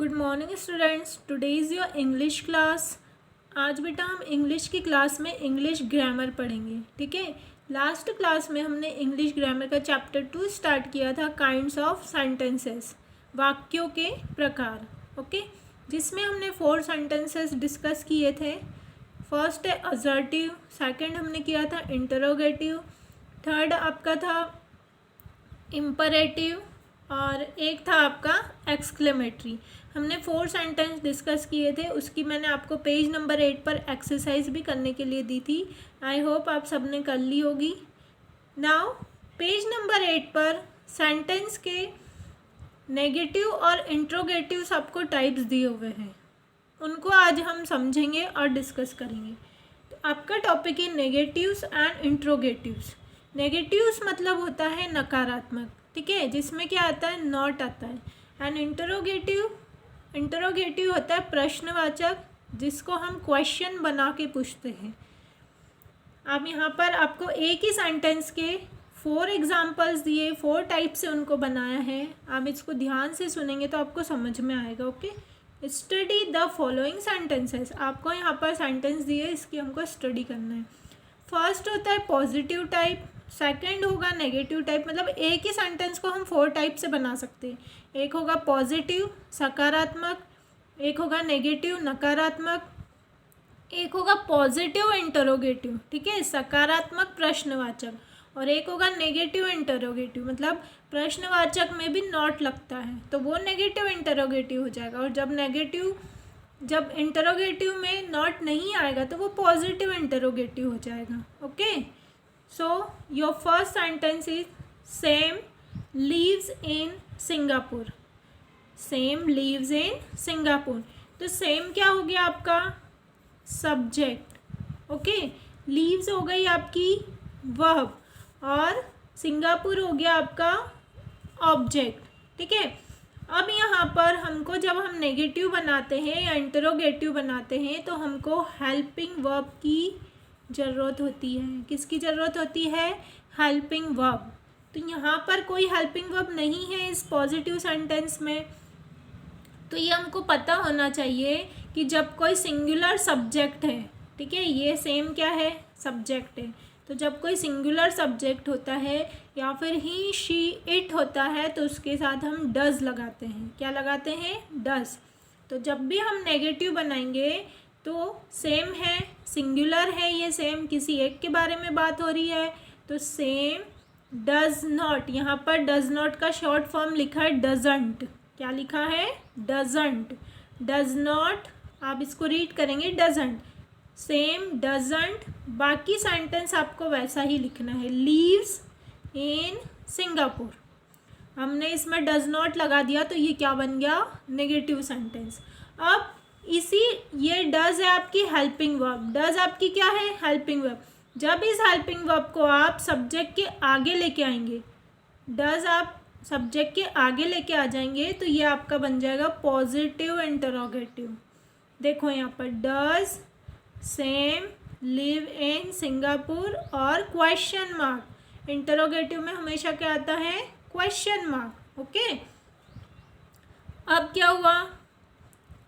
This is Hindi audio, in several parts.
Good morning students, today is your English class. आज बेटा हम इंग्लिश की क्लास में इंग्लिश ग्रामर पढ़ेंगे। ठीक है, लास्ट क्लास में हमने इंग्लिश ग्रामर का चैप्टर 2 स्टार्ट किया था, काइंड्स ऑफ सेंटेंसेस, वाक्यों के प्रकार। ओके, जिसमें हमने 4 सेंटेंसेस डिस्कस किए थे। फर्स्ट है असर्टिव, सेकंड हमने किया था इंटरोगेटिव, थर्ड आपका था इम्परेटिव और एक था आपका एक्सक्लेमेटरी। हमने 4 सेंटेंस डिस्कस किए थे, उसकी मैंने आपको पेज नंबर 8 पर एक्सरसाइज भी करने के लिए दी थी। आई होप आप सबने कर ली होगी। नाउ पेज नंबर 8 पर सेंटेंस के नेगेटिव और इंट्रोगेटिव सबको टाइप्स दिए हुए हैं, उनको आज हम समझेंगे और डिस्कस करेंगे। तो आपका टॉपिक है नेगेटिव्स एंड इंट्रोगेटिव्स। नेगेटिव्स मतलब होता है नकारात्मक, ठीक है, जिसमें क्या आता है, नॉट आता है। एंड इंटरोगेटिव होता है प्रश्नवाचक, जिसको हम क्वेश्चन बना के पूछते हैं। अब यहाँ पर आपको एक ही सेंटेंस के 4 एग्जाम्पल्स दिए, 4 टाइप से उनको बनाया है। आप इसको ध्यान से सुनेंगे तो आपको समझ में आएगा। Okay, study the following sentences. आपको यहाँ पर सेंटेंस दिए, इसकी हमको स्टडी करना है। फर्स्ट होता है पॉजिटिव टाइप, सेकंड होगा नेगेटिव टाइप। मतलब एक ही सेंटेंस को हम 4 टाइप से बना सकते हैं। एक होगा पॉजिटिव सकारात्मक, एक होगा नेगेटिव नकारात्मक, एक होगा पॉजिटिव इंटरोगेटिव, ठीक है, सकारात्मक प्रश्नवाचक, और एक होगा नेगेटिव इंटरोगेटिव, मतलब प्रश्नवाचक में भी नॉट लगता है तो वो नेगेटिव इंटरोगेटिव हो जाएगा। और जब इंटरोगेटिव में नॉट नहीं आएगा तो वो पॉजिटिव इंटरोगेटिव हो जाएगा। Okay, so your first sentence is Sam lives in Singapore. Sam lives in Singapore. तो सेम क्या हो गया आपका, सब्जेक्ट। ओके, लीव्स हो गई आपकी वर्ब और सिंगापुर हो गया आपका ऑब्जेक्ट। ठीक है, अब यहाँ पर हमको जब हम नेगेटिव बनाते हैं या इंटरोगेटिव बनाते हैं तो हमको हेल्पिंग वर्ब की ज़रूरत होती है। किसकी ज़रूरत होती है, हेल्पिंग वर्ब। तो यहाँ पर कोई हेल्पिंग वर्ब नहीं है इस पॉजिटिव सेंटेंस में। तो ये हमको पता होना चाहिए कि जब कोई सिंगुलर सब्जेक्ट है, ठीक है, ये सेम क्या है, सब्जेक्ट है। तो जब कोई सिंगुलर सब्जेक्ट होता है या फिर ही शी इट होता है तो उसके साथ हम डज लगाते हैं। क्या लगाते हैं, डज। तो जब भी हम नेगेटिव बनाएंगे तो सेम है, सिंगुलर है, ये सेम किसी एक के बारे में बात हो रही है, तो सेम डज नॉट। यहाँ पर डज नॉट का शॉर्ट फॉर्म लिखा है डजंट। क्या लिखा है, डजंट, डज नॉट। आप इसको रीड करेंगे डजंट, सेम डजंट। बाकी सेंटेंस आपको वैसा ही लिखना है, लीव्स इन सिंगापुर। हमने इसमें डज नॉट लगा दिया तो ये क्या बन गया, नेगेटिव सेंटेंस। अब ये डज है आपकी हेल्पिंग वर्ब। डज आपकी क्या है, हेल्पिंग वर्ब। जब इस हेल्पिंग वर्ब को आप सब्जेक्ट के आगे लेके आएंगे, डज आप सब्जेक्ट के आगे लेके आ जाएंगे तो ये आपका बन जाएगा पॉजिटिव इंटरोगेटिव। देखो यहाँ पर does same live in Singapore और क्वेश्चन मार्क। इंटरोगेटिव में हमेशा क्या आता है, क्वेश्चन मार्क। ओके, अब क्या हुआ,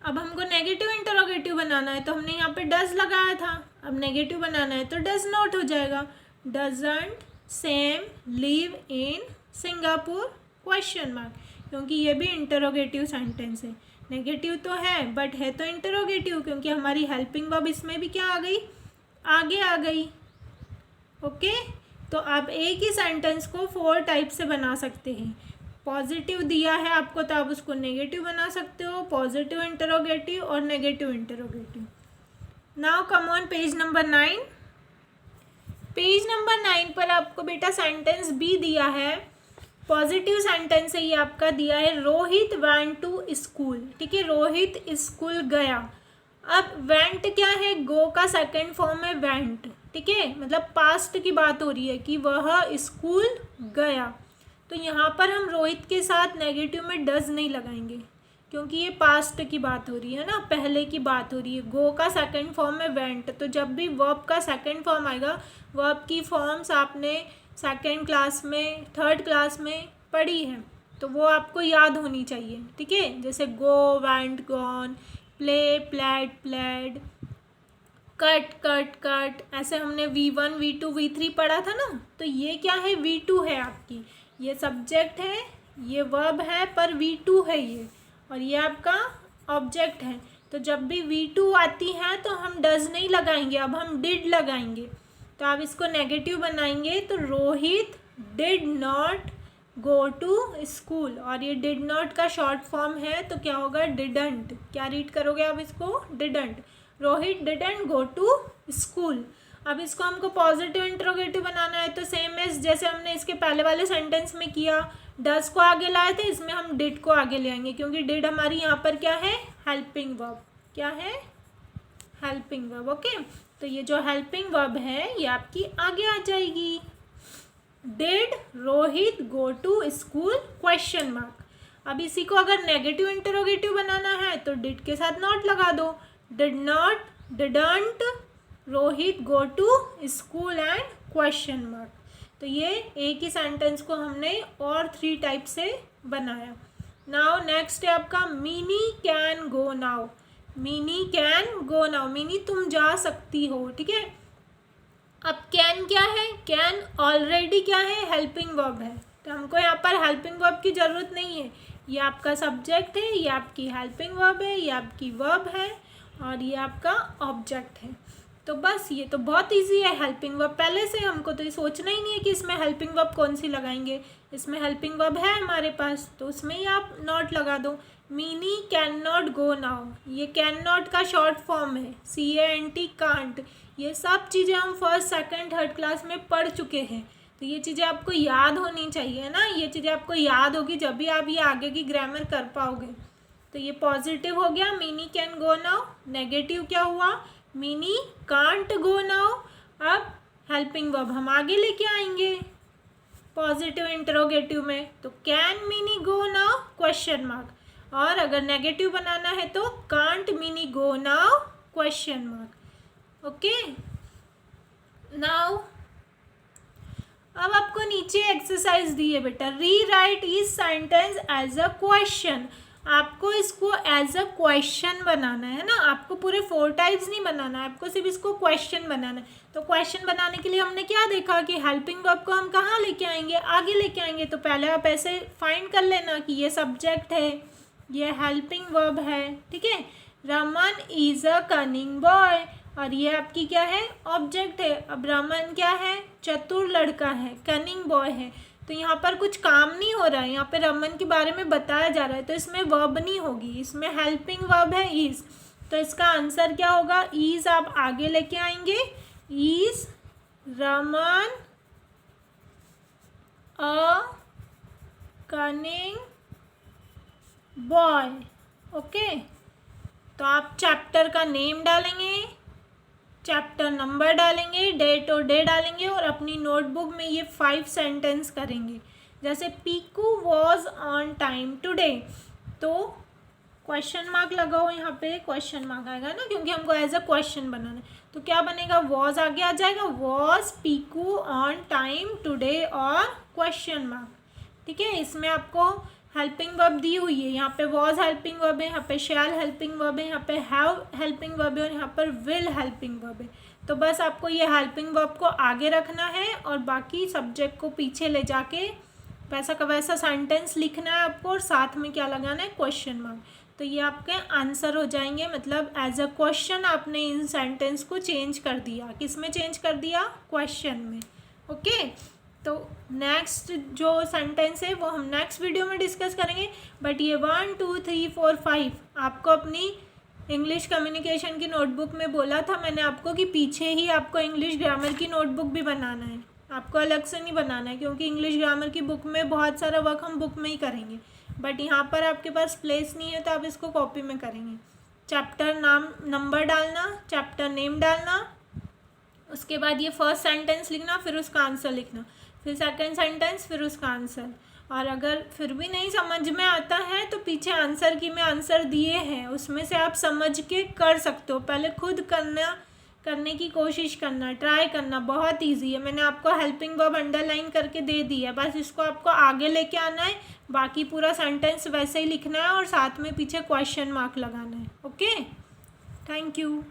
अब हमको नेगेटिव इंटरोगेटिव बनाना है तो हमने यहाँ पे डज लगाया था। अब नेगेटिव बनाना है तो डज नॉट हो जाएगा, doesn't same live in Singapore question mark, क्योंकि ये भी इंटरोगेटिव सेंटेंस है। नेगेटिव तो है बट है तो इंटरोगेटिव, क्योंकि हमारी हेल्पिंग वर्ब इसमें भी क्या आ गई, आगे आ गई। ओके, तो आप एक ही सेंटेंस को 4 टाइप से बना सकते हैं। पॉजिटिव दिया है आपको तो आप उसको नेगेटिव बना सकते हो, पॉजिटिव इंटरोगेटिव और negative interrogative. Now come on page number 9। Page number 9 पर आपको बेटा सेंटेंस बी दिया है, पॉजिटिव सेंटेंस है ये आपका दिया है, रोहित वेंट टू स्कूल। ठीक है, रोहित स्कूल गया। अब वेंट क्या है, गो का सेकंड फॉर्म है वेंट। ठीक है, मतलब पास्ट की बात हो रही है कि वह स्कूल गया। तो यहाँ पर हम रोहित के साथ नेगेटिव में डज नहीं लगाएंगे, क्योंकि ये पास्ट की बात हो रही है ना, पहले की बात हो रही है। गो का सेकंड फॉर्म है वेंट, तो जब भी वर्ब का सेकंड फॉर्म आएगा, वर्ब की फॉर्म्स आपने सेकंड क्लास में, थर्ड क्लास में पढ़ी है, तो वो आपको याद होनी चाहिए, ठीक है। जैसे go, went, gone, play, played, played, cut, cut, cut, ऐसे हमने V1, V2, V3 पढ़ा था ना। तो ये क्या है, V2 है आपकी, ये सब्जेक्ट है, ये वर्ब है, पर V2 है ये, और ये आपका ऑब्जेक्ट है। तो जब भी V2 आती है तो हम डज नहीं लगाएंगे, अब हम डिड लगाएंगे। तो आप इसको नेगेटिव बनाएंगे तो Rohit did not go to school, और ये डिड नॉट का शॉर्ट फॉर्म है तो क्या होगा, डिडंट। क्या रीड करोगे आप इसको, didn't. Rohit didn't go to school. अब इसको हमको पॉजिटिव इंट्रोगेटिव बनाना है, तो सेम एज जैसे हमने इसके पहले वाले सेंटेंस में किया, डज को आगे लाए थे, इसमें हम डिड को आगे ले आएंगे, क्योंकि डिड हमारी यहाँ पर क्या है, हेल्पिंग वर्ब। क्या है, हेल्पिंग वर्ब। ओके, तो ये जो हेल्पिंग वर्ब है ये आपकी आगे आ जाएगी। Did Rohit go to school, question mark. अब इसी को अगर नेगेटिव इंटरोगेटिव बनाना है तो डिड के साथ नॉट लगा दो, did not, didn't Rohit go to school and question mark. तो ये एक ही सेंटेंस को हमने और 3 टाइप से बनाया। नाउ नेक्स्ट है आपका mini can go now. Mini can go now, mini तुम जा सकती हो, ठीक है। अब कैन क्या है, कैन ऑलरेडी क्या है, हेल्पिंग वर्ब है, तो हमको यहाँ पर हेल्पिंग वर्ब की ज़रूरत नहीं है। ये आपका सब्जेक्ट है, ये आपकी हेल्पिंग वर्ब है, ये आपकी वर्ब है, और ये आपका ऑब्जेक्ट है। तो बस ये तो बहुत इजी है, हेल्पिंग वर्ब पहले से, हमको तो ये सोचना ही नहीं है कि इसमें हेल्पिंग वर्ब कौन सी लगाएंगे। इसमें हेल्पिंग वर्ब है हमारे पास, तो उसमें ही आप नॉट लगा दो। Mini can not go now, ये कैन नॉट का शॉर्ट फॉर्म है, CANT, कांट। ये सब चीज़ें हम फर्स्ट, सेकंड, थर्ड क्लास में पढ़ चुके हैं, तो ये चीज़ें आपको याद होनी चाहिए ना। ये चीज़ें आपको याद होगी जब भी आप ये आगे की ग्रामर कर पाओगे। तो ये पॉजिटिव हो गया, Mini can go now. Negative क्या हुआ, मिनी कांट गो नाउ। अब हेल्पिंग वर्ब हम आगे लेके आएंगे पॉजिटिव इंटरोगेटिव में, तो can Mini go now, question mark. और अगर नेगेटिव बनाना है तो can't Mini go now, question mark. Okay, now अब आपको नीचे एक्सरसाइज दी है बेटा, rewrite each sentence as a question. आपको इसको एज अ क्वेश्चन बनाना है ना, आपको पूरे 4 टाइप्स नहीं बनाना है, आपको सिर्फ इसको क्वेश्चन बनाना है। तो क्वेश्चन बनाने के लिए हमने क्या देखा कि हेल्पिंग वर्ब को हम कहाँ लेके आएंगे, आगे लेके आएंगे। तो पहले आप ऐसे फाइंड कर लेना कि ये सब्जेक्ट है, ये हेल्पिंग वर्ब है, ठीक है। Raman is a cunning boy, और ये आपकी क्या है, ऑब्जेक्ट है। अब रमन क्या है, चतुर लड़का है, कनिंग बॉय है। तो यहाँ पर कुछ काम नहीं हो रहा है, यहाँ पे रमन के बारे में बताया जा रहा है, तो इसमें वर्ब नहीं होगी, इसमें हेल्पिंग वर्ब है इज। तो इसका आंसर क्या होगा, इज आप आगे लेके आएंगे, is Raman a cunning boy. Okay, तो आप चैप्टर का नेम डालेंगे, चैप्टर नंबर डालेंगे, डेट और डे डालेंगे, और अपनी नोटबुक में ये 5 सेंटेंस करेंगे। जैसे Piku was on time today, तो क्वेश्चन मार्क लगाओ, यहाँ पे क्वेश्चन मार्क आएगा ना, क्योंकि हमको एज अ क्वेश्चन बनाना है। तो क्या बनेगा, वॉज आगे आ जाएगा, was Piku on time today, और क्वेश्चन मार्क, ठीक है। इसमें आपको हेल्पिंग वर्ब दी हुई है, यहाँ पे वॉज हेल्पिंग वर्ब है, यहाँ पे शैल हेल्पिंग वर्ब है, यहाँ पे हैव हेल्पिंग वर्ब है, और यहाँ पर विल हेल्पिंग वर्ब है। तो बस आपको ये हेल्पिंग वर्ब को आगे रखना है और बाकी सब्जेक्ट को पीछे ले जाके वैसा का वैसा सेंटेंस लिखना है आपको, और साथ में क्या लगाना है, क्वेश्चन मार्क। तो ये आपके आंसर हो जाएंगे, मतलब एज अ क्वेश्चन आपने इन सेंटेंस को चेंज कर दिया। किस में चेंज कर दिया, क्वेश्चन में। ओके, तो नेक्स्ट जो सेंटेंस है वो हम नेक्स्ट वीडियो में डिस्कस करेंगे। बट ये 1 2 3 4 5 आपको अपनी इंग्लिश कम्युनिकेशन की नोटबुक में बोला था मैंने आपको कि पीछे ही आपको इंग्लिश ग्रामर की नोटबुक भी बनाना है, आपको अलग से नहीं बनाना है, क्योंकि इंग्लिश ग्रामर की बुक में बहुत सारा वर्क हम बुक में ही करेंगे। बट यहाँ पर आपके पास प्लेस नहीं है तो आप इसको कॉपी में करेंगे। चैप्टर नाम नंबर डालना, चैप्टर नेम डालना, उसके बाद ये फर्स्ट सेंटेंस लिखना, फिर उसका आंसर लिखना, फिर सेकंड सेंटेंस, फिर उसका आंसर। और अगर फिर भी नहीं समझ में आता है तो पीछे आंसर की में आंसर दिए हैं, उसमें से आप समझ के कर सकते हो। पहले खुद करने की कोशिश करना, ट्राई करना, बहुत इजी है। मैंने आपको हेल्पिंग वर्ब अंडरलाइन करके दे दी है, बस इसको आपको आगे लेके आना है, बाकी पूरा सेंटेंस वैसे ही लिखना है और साथ में पीछे क्वेश्चन मार्क लगाना है। Okay, thank you.